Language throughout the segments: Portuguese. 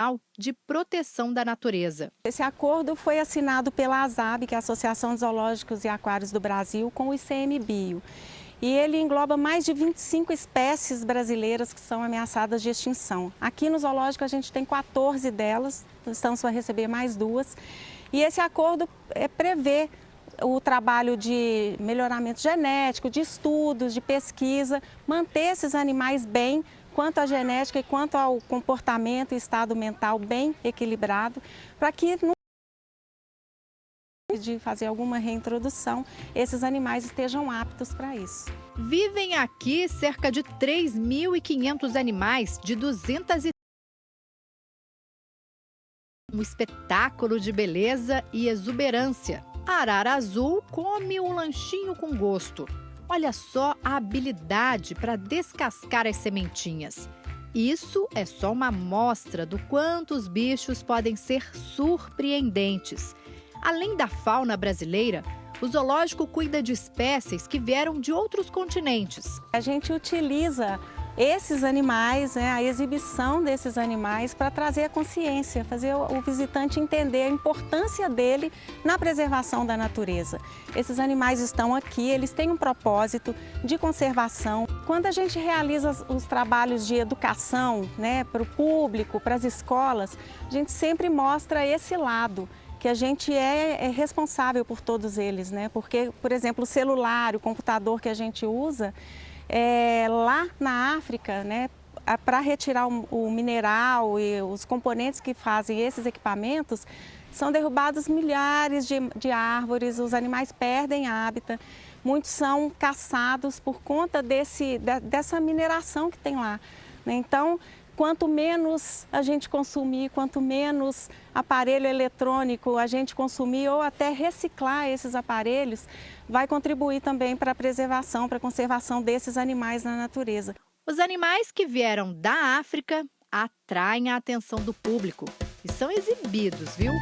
Internacional de Proteção da Natureza. Esse acordo foi assinado pela ASAB, que é a Associação de Zoológicos e Aquários do Brasil, com o ICMBio. E ele engloba mais de 25 espécies brasileiras que são ameaçadas de extinção. Aqui no zoológico a gente tem 14 delas, estamos para receber mais 2. E esse acordo prevê o trabalho de melhoramento genético, de estudos, de pesquisa, manter esses animais bem, quanto à genética e quanto ao comportamento e estado mental bem equilibrado, para que de fazer alguma reintrodução, esses animais estejam aptos para isso. Vivem aqui cerca de 3.500 animais de 200 um espetáculo de beleza e exuberância. A arara azul come um lanchinho com gosto. Olha só a habilidade para descascar as sementinhas. Isso é só uma amostra do quanto os bichos podem ser surpreendentes. Além da fauna brasileira, o zoológico cuida de espécies que vieram de outros continentes. A gente utiliza esses animais, a exibição desses animais para trazer a consciência, fazer o visitante entender a importância dele na preservação da natureza. Esses animais estão aqui, eles têm um propósito de conservação. Quando a gente realiza os trabalhos de educação, para o público, para as escolas, a gente sempre mostra esse lado, que a gente é responsável por todos eles, Porque, por exemplo, o celular, o computador que a gente usa, lá na África, para retirar o mineral e os componentes que fazem esses equipamentos, são derrubados milhares de árvores, os animais perdem hábitat, muitos são caçados por conta dessa mineração que tem lá. Então, quanto menos a gente consumir, quanto menos aparelho eletrônico a gente consumir ou até reciclar esses aparelhos, vai contribuir também para a preservação, para a conservação desses animais na natureza. Os animais que vieram da África atraem a atenção do público e são exibidos, viu?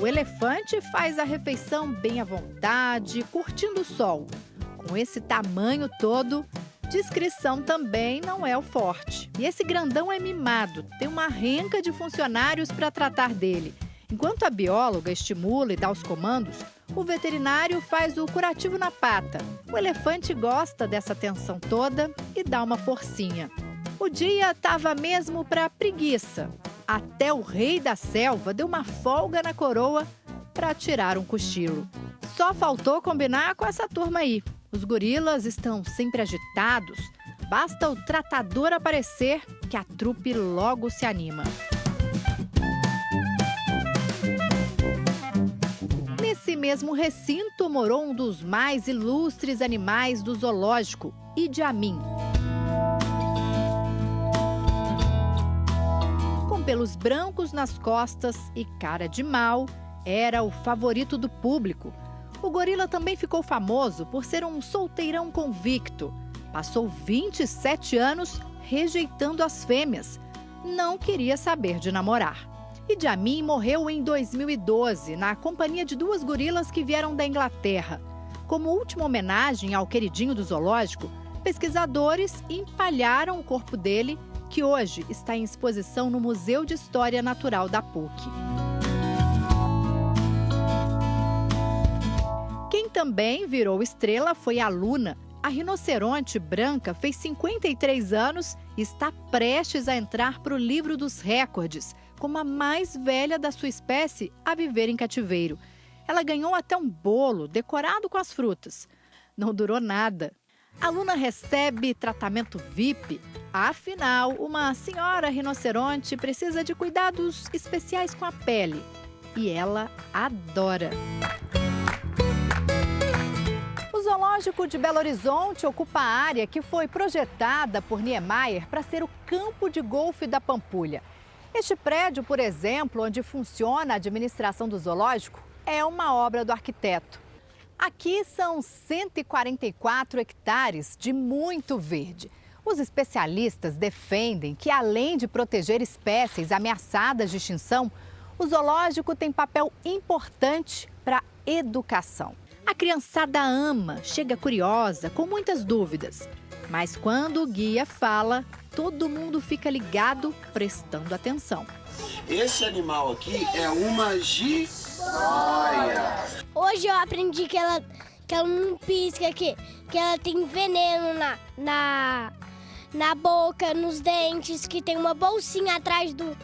O elefante faz a refeição bem à vontade, curtindo o sol. Com esse tamanho todo, discrição também não é o forte. E esse grandão é mimado, tem uma renca de funcionários para tratar dele. Enquanto a bióloga estimula e dá os comandos, o veterinário faz o curativo na pata. O elefante gosta dessa atenção toda e dá uma forcinha. O dia estava mesmo para preguiça. Até o rei da selva deu uma folga na coroa para tirar um cochilo. Só faltou combinar com essa turma aí. Os gorilas estão sempre agitados. Basta o tratador aparecer que a trupe logo se anima. Nesse mesmo recinto morou um dos mais ilustres animais do zoológico, Idi Amin. Com pelos brancos nas costas e cara de mal, era o favorito do público. O gorila também ficou famoso por ser um solteirão convicto. Passou 27 anos rejeitando as fêmeas. Não queria saber de namorar. Idi Amin morreu em 2012, na companhia de 2 gorilas que vieram da Inglaterra. Como última homenagem ao queridinho do zoológico, pesquisadores empalharam o corpo dele, que hoje está em exposição no Museu de História Natural da PUC. Quem também virou estrela foi a Luna. A rinoceronte branca fez 53 anos e está prestes a entrar para o livro dos recordes, como a mais velha da sua espécie a viver em cativeiro. Ela ganhou até um bolo decorado com as frutas. Não durou nada. A Luna recebe tratamento VIP. Afinal, uma senhora rinoceronte precisa de cuidados especiais com a pele. E ela adora. O Zoológico de Belo Horizonte ocupa a área que foi projetada por Niemeyer para ser o campo de golfe da Pampulha. Este prédio, por exemplo, onde funciona a administração do zoológico, é uma obra do arquiteto. Aqui são 144 hectares de muito verde. Os especialistas defendem que, além de proteger espécies ameaçadas de extinção, o zoológico tem papel importante para a educação. A criançada ama, chega curiosa, com muitas dúvidas. Mas quando o guia fala, todo mundo fica ligado, prestando atenção. Esse animal aqui é uma jiboia. Hoje eu aprendi que ela não pisca, que ela tem veneno na boca, nos dentes, que tem uma bolsinha atrás do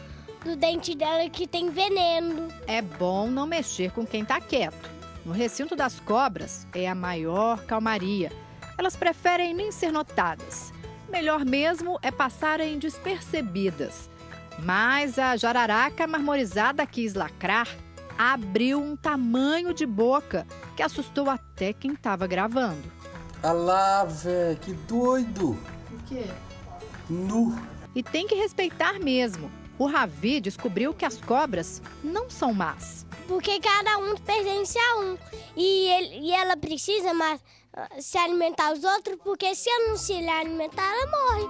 dente dela que tem veneno. É bom não mexer com quem tá quieto. No recinto das cobras é a maior calmaria. Elas preferem nem ser notadas. Melhor mesmo é passarem despercebidas. Mas a jararaca marmorizada quis lacrar, abriu um tamanho de boca que assustou até quem estava gravando. Ah lá, velho, que doido! O quê? Nu! E tem que respeitar mesmo. O Ravi descobriu que as cobras não são más. Porque cada um pertence a um. E ela precisa se alimentar os outros, porque se ela não se alimentar, ela morre.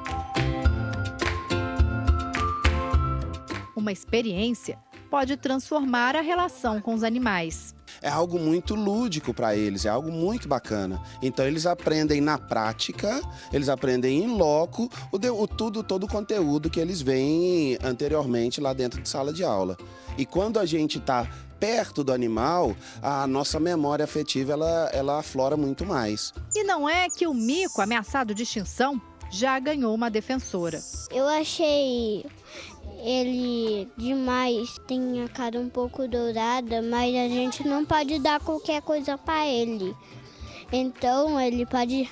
Uma experiência pode transformar a relação com os animais. É algo muito lúdico para eles, é algo muito bacana. Então eles aprendem na prática, eles aprendem em loco todo o conteúdo que eles veem anteriormente lá dentro de sala de aula. E quando a gente está perto do animal, a nossa memória afetiva ela aflora muito mais. E não é que o mico ameaçado de extinção já ganhou uma defensora. Eu achei ele demais, tem a cara um pouco dourada, mas a gente não pode dar qualquer coisa para ele. Então ele pode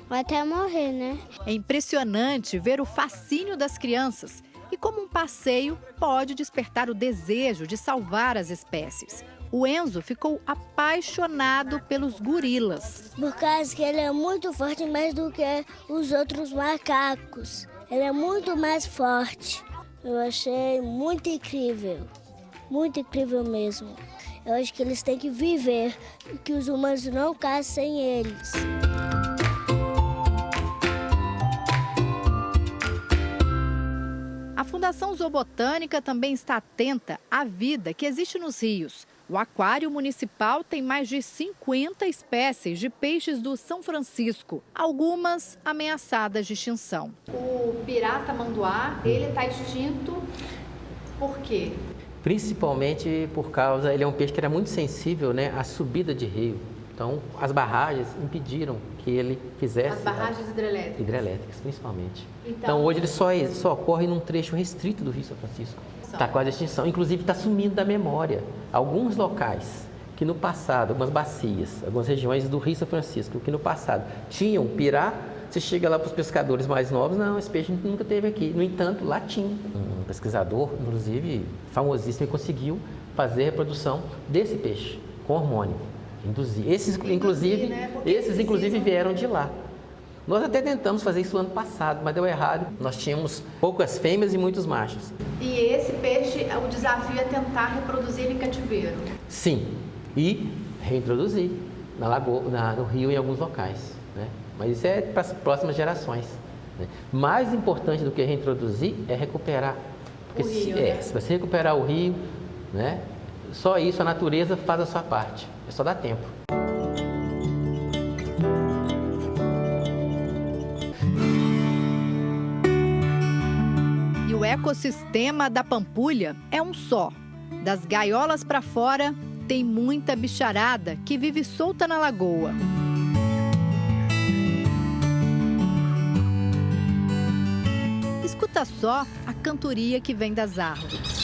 até morrer, né? É impressionante ver o fascínio das crianças e como um passeio pode despertar o desejo de salvar as espécies. O Enzo ficou apaixonado pelos gorilas. Por causa que ele é muito forte mais do que os outros macacos. Ele é muito mais forte. Eu achei muito incrível mesmo. Eu acho que eles têm que viver e que os humanos não caçem eles. A Fundação Zoobotânica também está atenta à vida que existe nos rios. O aquário municipal tem mais de 50 espécies de peixes do São Francisco, algumas ameaçadas de extinção. O pirata-manduá, ele está extinto por quê? Principalmente por causa, ele é um peixe que era muito sensível, né, à subida de rio. Então, as barragens impediram que ele fizesse... As barragens hidrelétricas? Hidrelétricas, principalmente. Então hoje ele só ocorre num trecho restrito do Rio São Francisco. Está quase extinção. Inclusive, está sumindo da memória. Alguns locais que no passado, algumas bacias, algumas regiões do Rio São Francisco, que no passado tinham pirá, você chega lá para os pescadores mais novos, não, esse peixe nunca teve aqui. No entanto, lá tinha. Um pesquisador, inclusive, famosíssimo, conseguiu fazer a reprodução desse peixe com hormônio. Esses, inclusive, vieram de lá. Nós até tentamos fazer isso ano passado, mas deu errado. Nós tínhamos poucas fêmeas e muitos machos. E esse peixe, o desafio é tentar reproduzir ele em cativeiro? Sim, e reintroduzir na lagoa, no rio em alguns locais, né? Mas isso é para as próximas gerações, né? Mais importante do que reintroduzir é recuperar. Porque se você recuperar o rio, né? Só isso, a natureza faz a sua parte, é só dar tempo. O ecossistema da Pampulha é um só. Das gaiolas para fora, tem muita bicharada que vive solta na lagoa. Escuta só a cantoria que vem das árvores.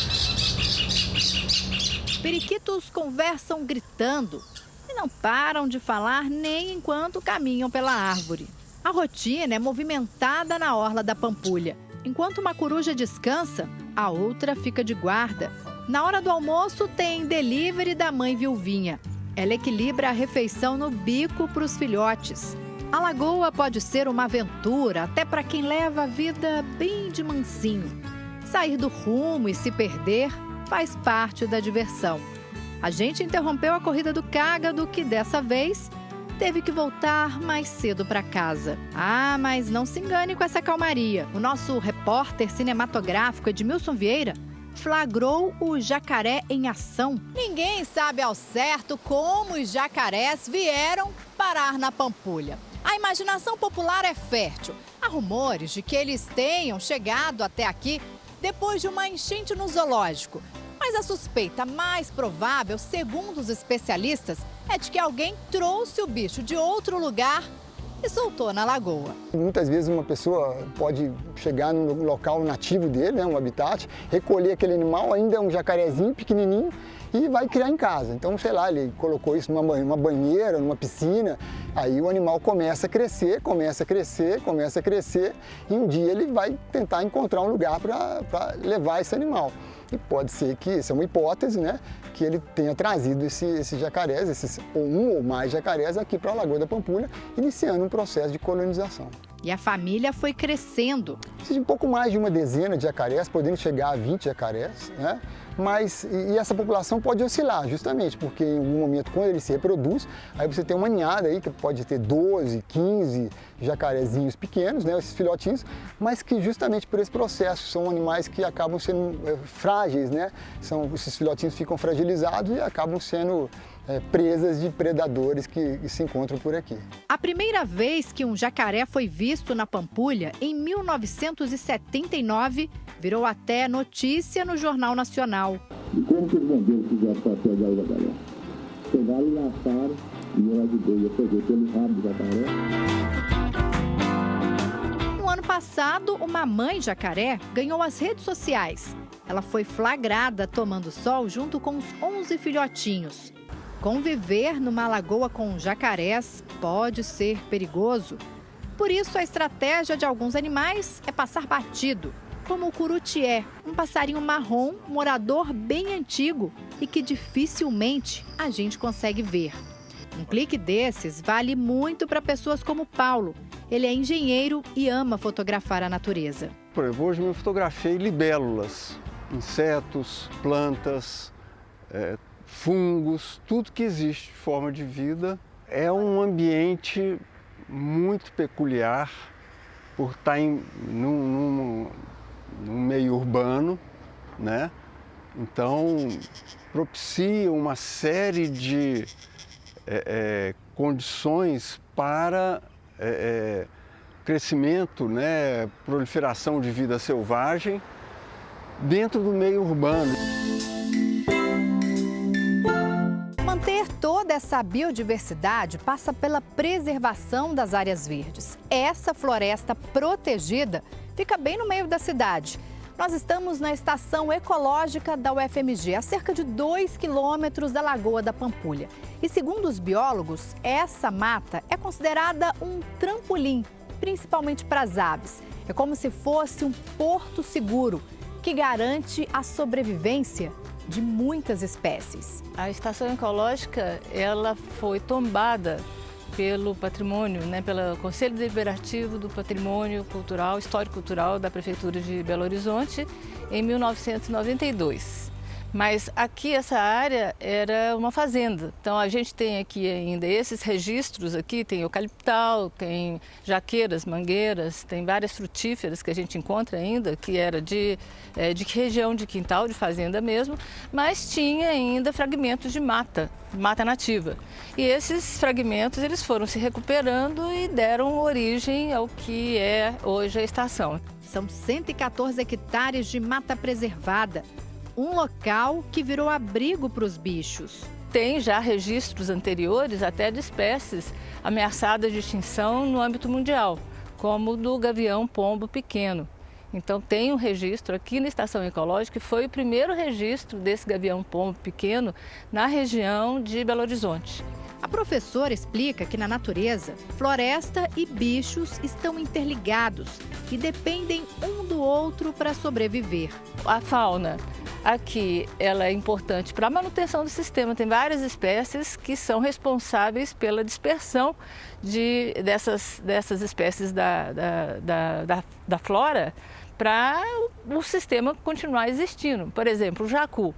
Periquitos conversam gritando e não param de falar nem enquanto caminham pela árvore. A rotina é movimentada na orla da Pampulha. Enquanto uma coruja descansa, a outra fica de guarda. Na hora do almoço, tem delivery da mãe viuvinha. Ela equilibra a refeição no bico para os filhotes. A lagoa pode ser uma aventura até para quem leva a vida bem de mansinho. Sair do rumo e se perder faz parte da diversão. A gente interrompeu a corrida do cágado, que dessa vez teve que voltar mais cedo para casa. Ah, mas não se engane com essa calmaria. O nosso repórter cinematográfico Edmilson Vieira flagrou o jacaré em ação. Ninguém sabe ao certo como os jacarés vieram parar na Pampulha. A imaginação popular é fértil. Há rumores de que eles tenham chegado até aqui depois de uma enchente no zoológico. Mas a suspeita mais provável, segundo os especialistas, é de que alguém trouxe o bicho de outro lugar e soltou na lagoa. Muitas vezes uma pessoa pode chegar no local nativo dele, um habitat, recolher aquele animal, ainda é um jacarezinho pequenininho, e vai criar em casa. Então, sei lá, ele colocou isso numa banheira, numa piscina, aí o animal começa a crescer, e um dia ele vai tentar encontrar um lugar para levar esse animal. E pode ser que, isso é uma hipótese, né, que ele tenha trazido esses jacarés, um ou mais jacarés aqui para a Lagoa da Pampulha, iniciando um processo de colonização. E a família foi crescendo. Precisa de um pouco mais de uma dezena de jacarés, podendo chegar a 20 jacarés, né? Mas essa população pode oscilar, justamente porque em algum momento, quando ele se reproduz, aí você tem uma ninhada aí que pode ter 12, 15 jacarezinhos pequenos, né, esses filhotinhos, mas que justamente por esse processo são animais que acabam sendo frágeis, né? Esses filhotinhos ficam fragilizados e acabam sendo presas de predadores que se encontram por aqui. A primeira vez que um jacaré foi visto na Pampulha, em 1979, virou até notícia no Jornal Nacional. E como que os bombeiros fizeram para pegar o jacaré? Pegaram e laçaram e eu ajudei a pegar pelo rabo do jacaré. No ano passado, uma mãe jacaré ganhou as redes sociais. Ela foi flagrada tomando sol junto com os 11 filhotinhos. Conviver numa lagoa com jacarés pode ser perigoso. Por isso, a estratégia de alguns animais é passar batido, como o curutié, um passarinho marrom, morador bem antigo e que dificilmente a gente consegue ver. Um clique desses vale muito para pessoas como Paulo. Ele é engenheiro e ama fotografar a natureza. Por exemplo, hoje eu fotografei libélulas, insetos, plantas, fungos, tudo que existe de forma de vida. É um ambiente muito peculiar por estar num meio urbano, né? Então, propicia uma série de condições para crescimento, né? Proliferação de vida selvagem dentro do meio urbano. Manter toda essa biodiversidade passa pela preservação das áreas verdes. Essa floresta protegida fica bem no meio da cidade. Nós estamos na estação ecológica da UFMG, a cerca de 2 quilômetros da Lagoa da Pampulha. E segundo os biólogos, essa mata é considerada um trampolim, principalmente para as aves. É como se fosse um porto seguro que garante a sobrevivência de muitas espécies. A estação ecológica, ela foi tombada pelo patrimônio, pelo Conselho Deliberativo do Patrimônio Cultural, Histórico-Cultural da Prefeitura de Belo Horizonte em 1992. Mas aqui essa área era uma fazenda, então a gente tem aqui ainda esses registros aqui, tem eucaliptal, tem jaqueiras, mangueiras, tem várias frutíferas que a gente encontra ainda, que era de região de quintal, de fazenda mesmo, mas tinha ainda fragmentos de mata nativa. E esses fragmentos eles foram se recuperando e deram origem ao que é hoje a estação. São 114 hectares de mata preservada. Um local que virou abrigo para os bichos. Tem já registros anteriores até de espécies ameaçadas de extinção no âmbito mundial, como o do gavião-pombo pequeno. Então tem um registro aqui na Estação Ecológica, que foi o primeiro registro desse gavião-pombo pequeno na região de Belo Horizonte. A professora explica que na natureza, floresta e bichos estão interligados e dependem um do outro para sobreviver. A fauna aqui ela é importante para a manutenção do sistema. Tem várias espécies que são responsáveis pela dispersão dessas espécies da flora para o sistema continuar existindo. Por exemplo, o jacu.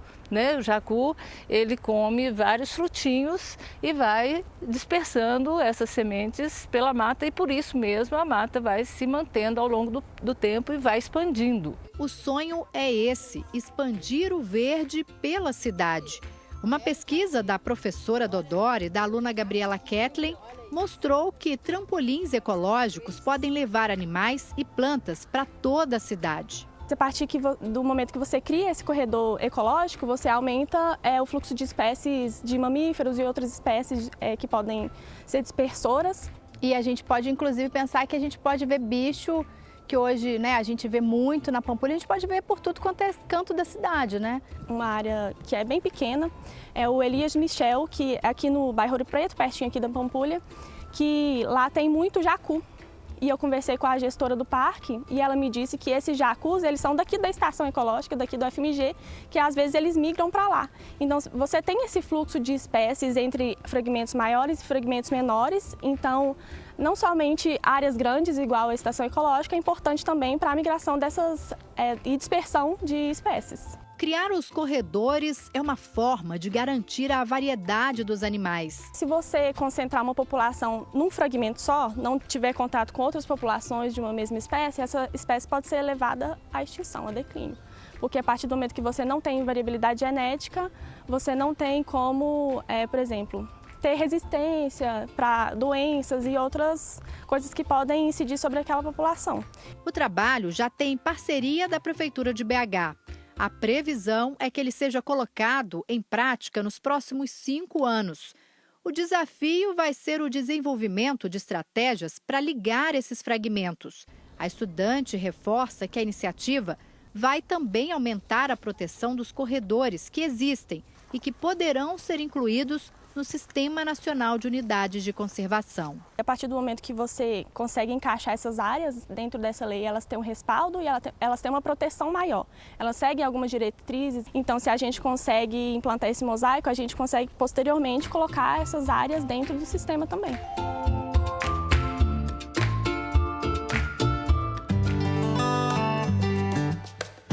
O jacu, ele come vários frutinhos e vai dispersando essas sementes pela mata e por isso mesmo a mata vai se mantendo ao longo do tempo e vai expandindo. O sonho é esse, expandir o verde pela cidade. Uma pesquisa da professora Dodora e da aluna Gabriela Kathleen mostrou que trampolins ecológicos podem levar animais e plantas para toda a cidade. A partir do momento que você cria esse corredor ecológico, você aumenta o fluxo de espécies de mamíferos e outras espécies que podem ser dispersoras. E a gente pode, inclusive, pensar que a gente pode ver bicho que hoje, né, a gente vê muito na Pampulha, a gente pode ver por tudo quanto é canto da cidade, né? Uma área que é bem pequena é o Elias Michel, que é aqui no bairro Ouro Preto, pertinho aqui da Pampulha, que lá tem muito jacu. E eu conversei com a gestora do parque e ela me disse que esses jacus, eles são daqui da estação ecológica, daqui do FMG, que às vezes eles migram para lá. Então você tem esse fluxo de espécies entre fragmentos maiores e fragmentos menores, então não somente áreas grandes igual a estação ecológica, é importante também para a migração dessas e dispersão de espécies. Criar os corredores é uma forma de garantir a variedade dos animais. Se você concentrar uma população num fragmento só, não tiver contato com outras populações de uma mesma espécie, essa espécie pode ser levada à extinção, a declínio. Porque a partir do momento que você não tem variabilidade genética, você não tem como, por exemplo, ter resistência para doenças e outras coisas que podem incidir sobre aquela população. O trabalho já tem parceria da Prefeitura de BH. A previsão é que ele seja colocado em prática nos próximos 5 anos. O desafio vai ser o desenvolvimento de estratégias para ligar esses fragmentos. A estudante reforça que a iniciativa vai também aumentar a proteção dos corredores que existem e que poderão ser incluídos no Sistema Nacional de Unidades de Conservação. A partir do momento que você consegue encaixar essas áreas dentro dessa lei, elas têm um respaldo e elas têm uma proteção maior. Elas seguem algumas diretrizes, então se a gente consegue implantar esse mosaico, a gente consegue posteriormente colocar essas áreas dentro do sistema também.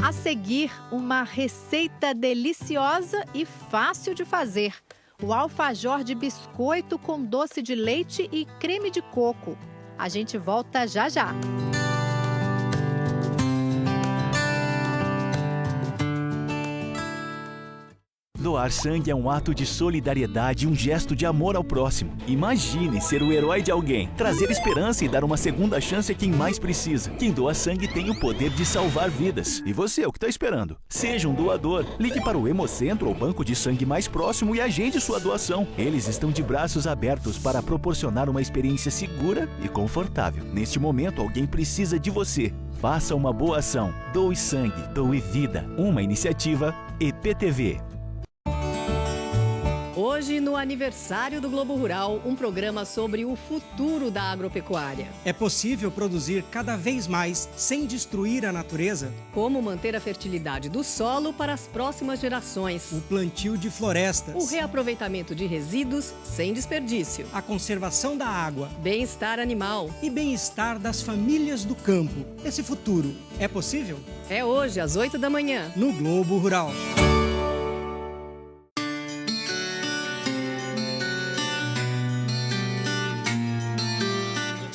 A seguir, uma receita deliciosa e fácil de fazer. O alfajor de biscoito com doce de leite e creme de coco. A gente volta já já. Doar sangue é um ato de solidariedade e um gesto de amor ao próximo. Imagine ser o herói de alguém, trazer esperança e dar uma segunda chance a quem mais precisa. Quem doa sangue tem o poder de salvar vidas. E você, o que está esperando? Seja um doador. Ligue para o Hemocentro ou banco de sangue mais próximo e agende sua doação. Eles estão de braços abertos para proporcionar uma experiência segura e confortável. Neste momento, alguém precisa de você. Faça uma boa ação. Doe sangue, doe vida. Uma iniciativa EPTV. Hoje, no aniversário do Globo Rural, um programa sobre o futuro da agropecuária. É possível produzir cada vez mais sem destruir a natureza? Como manter a fertilidade do solo para as próximas gerações? O plantio de florestas. O reaproveitamento de resíduos sem desperdício. A conservação da água. Bem-estar animal. E bem-estar das famílias do campo. Esse futuro é possível? É hoje, às 8 da manhã. No Globo Rural.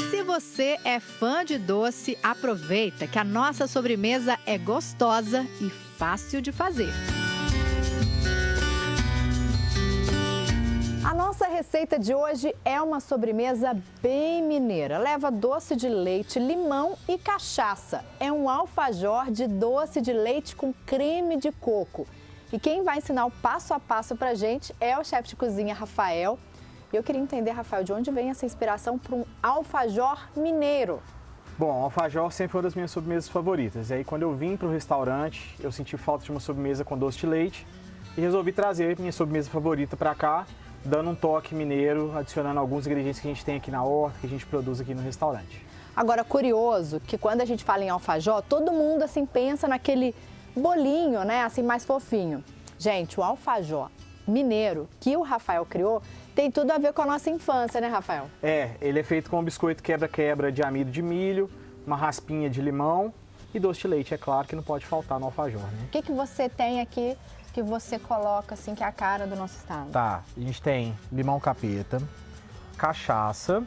Se você é fã de doce, aproveita que a nossa sobremesa é gostosa e fácil de fazer. A nossa receita de hoje é uma sobremesa bem mineira. Leva doce de leite, limão e cachaça. É um alfajor de doce de leite com creme de coco. E quem vai ensinar o passo a passo pra gente é o chefe de cozinha, Rafael. E eu queria entender, Rafael, de onde vem essa inspiração para um alfajor mineiro? Bom, alfajor sempre foi uma das minhas sobremesas favoritas. E aí, quando eu vim para o restaurante, eu senti falta de uma sobremesa com doce de leite e resolvi trazer minha sobremesa favorita para cá, dando um toque mineiro, adicionando alguns ingredientes que a gente tem aqui na horta, que a gente produz aqui no restaurante. Agora, curioso que quando a gente fala em alfajor, todo mundo assim pensa naquele bolinho, né, assim mais fofinho. Gente, o alfajor mineiro que o Rafael criou tem tudo a ver com a nossa infância, né, Rafael? Ele é feito com um biscoito quebra-quebra de amido de milho, uma raspinha de limão e doce de leite, é claro que não pode faltar no alfajor, né? O que você tem aqui que você coloca, assim, que é a cara do nosso estado? Tá, a gente tem limão capeta, cachaça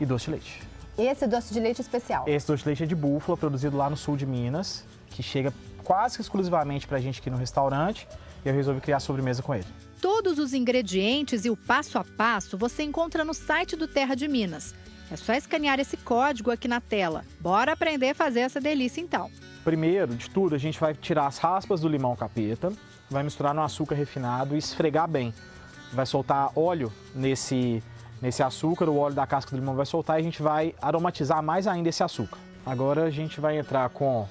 e doce de leite. Esse doce de leite especial? Esse doce de leite é de búfala, produzido lá no sul de Minas, que chega quase que exclusivamente pra gente aqui no restaurante. e eu resolvi criar a sobremesa com ele. Todos os ingredientes e o passo a passo você encontra no site do Terra de Minas. É só escanear esse código aqui na tela. Bora aprender a fazer essa delícia então. Primeiro de tudo, a gente vai tirar as raspas do limão capeta, vai misturar no açúcar refinado e esfregar bem. Vai soltar óleo nesse açúcar, o óleo da casca do limão vai soltar e a gente vai aromatizar mais ainda esse açúcar. Agora a gente vai entrar com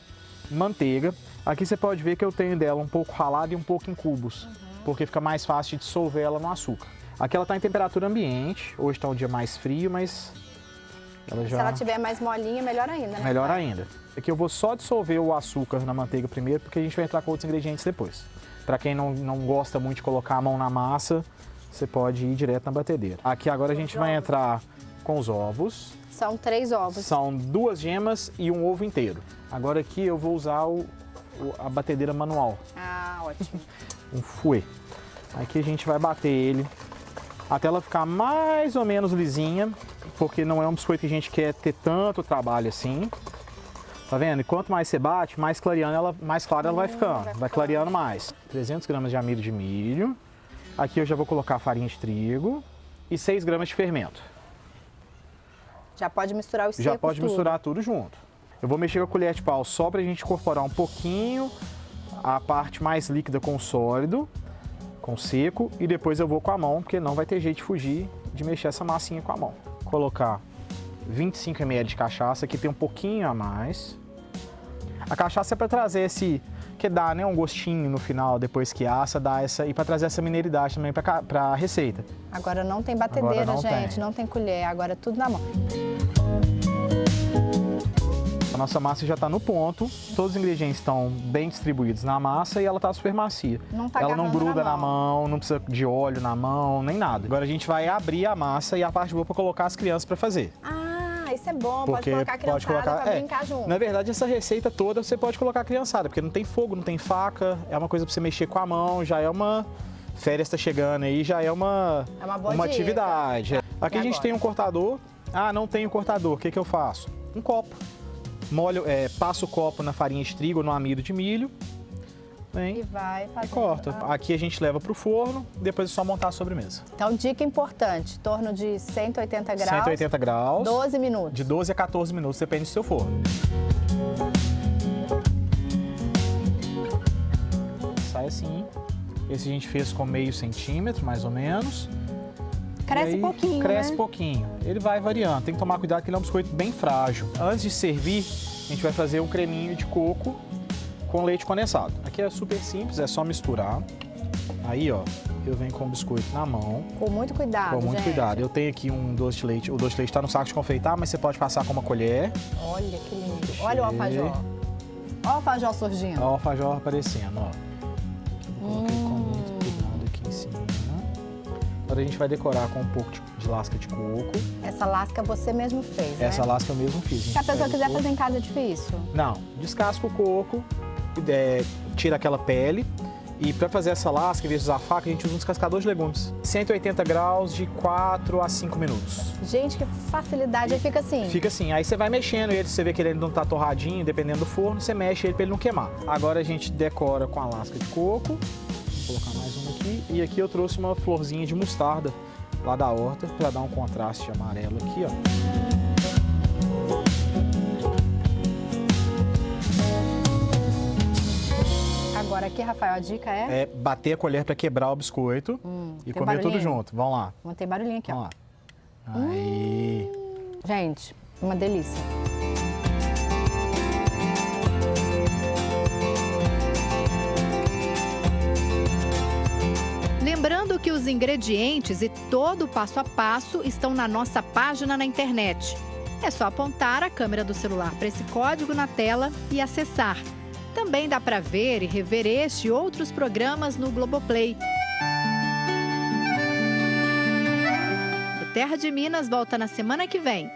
manteiga. Aqui você pode ver que eu tenho dela um pouco ralada e um pouco em cubos, porque fica mais fácil de dissolver ela no açúcar. Aqui ela está em temperatura ambiente, hoje está um dia mais frio, mas ela já... Se ela tiver mais molinha, melhor ainda, né? Melhor ainda. Aqui eu vou só dissolver o açúcar na manteiga primeiro, porque a gente vai entrar com outros ingredientes depois. Para quem não gosta muito de colocar a mão na massa, você pode ir direto na batedeira. Aqui agora a gente vai entrar com os ovos. São 3 ovos. São 2 gemas e um ovo inteiro. Agora aqui eu vou usar a batedeira manual. Ah, ótimo. Um fouet. Aqui a gente vai bater ele até ela ficar mais ou menos lisinha, porque não é um biscoito que a gente quer ter tanto trabalho assim. Tá vendo? E quanto mais você bate, mais clara ela vai ficando. Vai clareando mais. 300 gramas de amido de milho. Aqui eu já vou colocar farinha de trigo e 6 gramas de fermento. Já pode misturar os secos. Já pode misturar tudo junto. Eu vou mexer com a colher de pau só pra gente incorporar um pouquinho a parte mais líquida com o sólido, com o seco, e depois eu vou com a mão, porque não vai ter jeito de fugir de mexer essa massinha com a mão. Colocar 25 ml de cachaça, aqui tem um pouquinho a mais. A cachaça é para trazer esse, que dá, né, um gostinho no final, depois que assa, dá essa, e para trazer essa mineridade também para a receita. Agora não tem batedeira, não gente, tem. não tem colher, agora é tudo na mão. A nossa massa já está no ponto, todos os ingredientes estão bem distribuídos na massa e ela está super macia. Não tá ela não agarrando gruda na na mão, não precisa de óleo na mão, nem nada. Agora a gente vai abrir a massa e a parte boa para colocar as crianças para fazer. Ah, isso é bom, Porque pode colocar a criançada para brincar junto. Na verdade, essa receita toda você pode colocar a criançada, porque não tem fogo, não tem faca, é uma coisa para você mexer com a mão, já é uma... Férias está chegando aí, já é uma boa atividade. Aqui a gente tem um cortador. Ah, não tem um cortador, o que eu faço? Um copo. Molho, passo o copo na farinha de trigo, no amido de milho. Vem, e vai fazendo. E corta. Aqui a gente leva para o forno, depois é só montar a sobremesa. Então, dica importante, torno de 180 graus. 180 graus. 12 minutos. De 12 a 14 minutos, depende do seu forno. Sai assim. Esse a gente fez com meio centímetro, mais ou menos. Cresce pouquinho, Cresce né? pouquinho. Ele vai variando. Tem que tomar cuidado que ele é um biscoito bem frágil. Antes de servir, a gente vai fazer um creminho de coco com leite condensado. Aqui é super simples, é só misturar. Aí, ó, eu venho com o biscoito na mão. Com muito cuidado, Com muito cuidado. Eu tenho aqui um doce de leite. O doce de leite está no saco de confeitar, mas você pode passar com uma colher. Olha que lindo. Olha o alfajor. Olha o alfajor surgindo. Olha o alfajor aparecendo, ó. Eu coloquei com muito cuidado aqui em cima. Agora a gente vai decorar com um pouco de lasca de coco. Essa lasca você mesmo fez, né? Essa lasca eu mesmo fiz. Se a pessoa quiser fazer em casa, é difícil? Não, descasca o coco, tira aquela pele. E para fazer essa lasca, em vez de usar a faca, a gente usa um descascador de legumes. 180 graus de 4 a 5 minutos. Gente, que facilidade. Aí fica assim. Fica assim. Aí você vai mexendo ele, você vê que ele não tá torradinho, dependendo do forno, você mexe ele para ele não queimar. Agora a gente decora com a lasca de coco. Vou colocar mais uma aqui. E aqui eu trouxe uma florzinha de mostarda lá da horta para dar um contraste amarelo aqui, ó. Agora aqui, Rafael, a dica é? É bater a colher para quebrar o biscoito e comer tudo junto. Vamos lá. Vamos ter barulhinho aqui, ó. Vamos lá. Aí. Gente, uma delícia. Lembrando que os ingredientes e todo o passo a passo estão na nossa página na internet. É só apontar a câmera do celular para esse código na tela e acessar. Também dá para ver e rever este e outros programas no Globoplay. O Terra de Minas volta na semana que vem.